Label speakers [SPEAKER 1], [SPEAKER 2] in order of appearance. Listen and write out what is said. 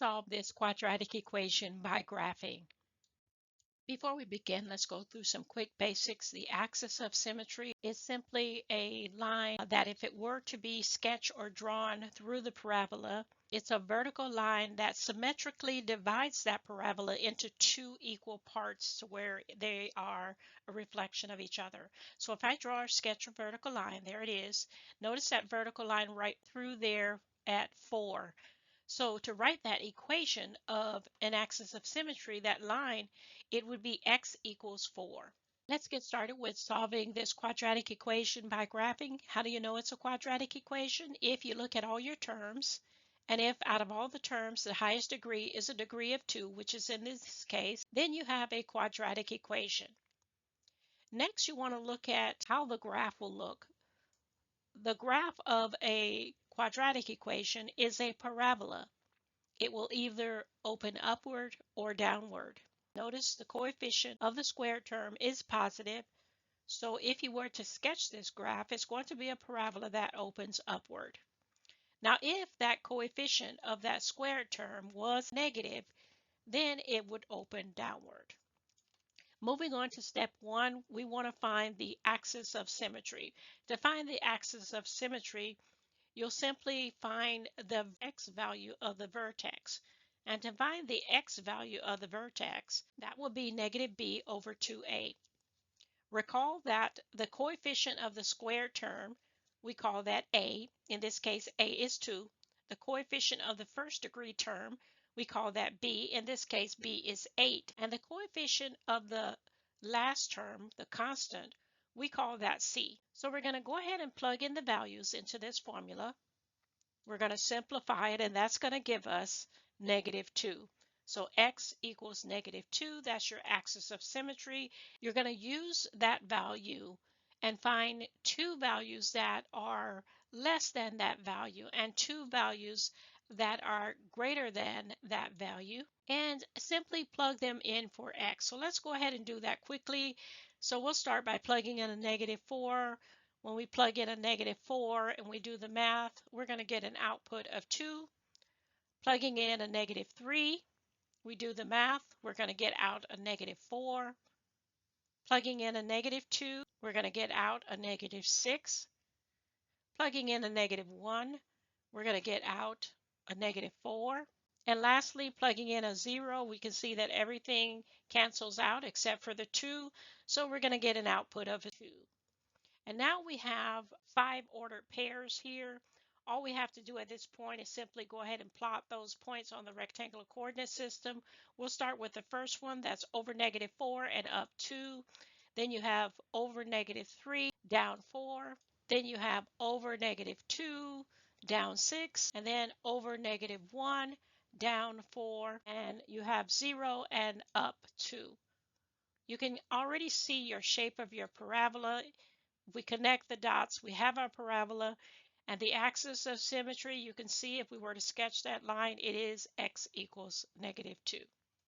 [SPEAKER 1] solve this quadratic equation by graphing. Before we begin, let's go through some quick basics. The axis of symmetry is simply a line that if it were to be sketched or drawn through the parabola, it's a vertical line that symmetrically divides that parabola into two equal parts to where they are a reflection of each other. So if I draw or sketch a vertical line, there it is. Notice that vertical line right through there at 4. So to write that equation of an axis of symmetry, that line, it would be x equals 4. Let's get started with solving this quadratic equation by graphing. How do you know it's a quadratic equation? If you look at all your terms, and if out of all the terms the highest degree is a degree of 2, which is in this case, then you have a quadratic equation. Next, you want to look at how the graph will look. The graph of a quadratic equation is a parabola. It will either open upward or downward. Notice the coefficient of the square term is positive. So if you were to sketch this graph, it's going to be a parabola that opens upward. Now, if that coefficient of that square term was negative, then it would open downward. Moving on to step 1, we want to find the axis of symmetry. To find the axis of symmetry, you'll simply find the x value of the vertex. And to find the x value of the vertex, that will be negative b over 2a. Recall that the coefficient of the square term, we call that a. In this case, a is 2. The coefficient of the first degree term, we call that b. In this case, b is 8. And the coefficient of the last term, the constant, we call that c. So we're going to go ahead and plug in the values into this formula. We're going to simplify it, and that's going to give us negative 2. So x equals negative 2. That's your axis of symmetry. You're going to use that value and find two values that are less than that value and two values that are greater than that value, and simply plug them in for x. So let's go ahead and do that quickly. So we'll start by plugging in a negative 4. When we plug in a negative 4 and we do the math, we're going to get an output of 2. Plugging in a negative 3, we do the math, we're going to get out a negative 4. Plugging in a negative 2, we're going to get out a negative 6. Plugging in a negative 1, we're going to get out a negative 4. And lastly, plugging in a 0, we can see that everything cancels out except for the 2. So we're going to get an output of a 2. And now we have 5 ordered pairs here. All we have to do at this point is simply go ahead and plot those points on the rectangular coordinate system. We'll start with the first one, that's over negative 4 and up 2. Then you have over negative 3, down 4. Then you have over negative 2, down 6. And then over negative 1, down 4. And you have 0 and up 2. You can already see your shape of your parabola. If we connect the dots, we have our parabola, and the axis of symmetry, you can see if we were to sketch that line, it is x equals negative 2.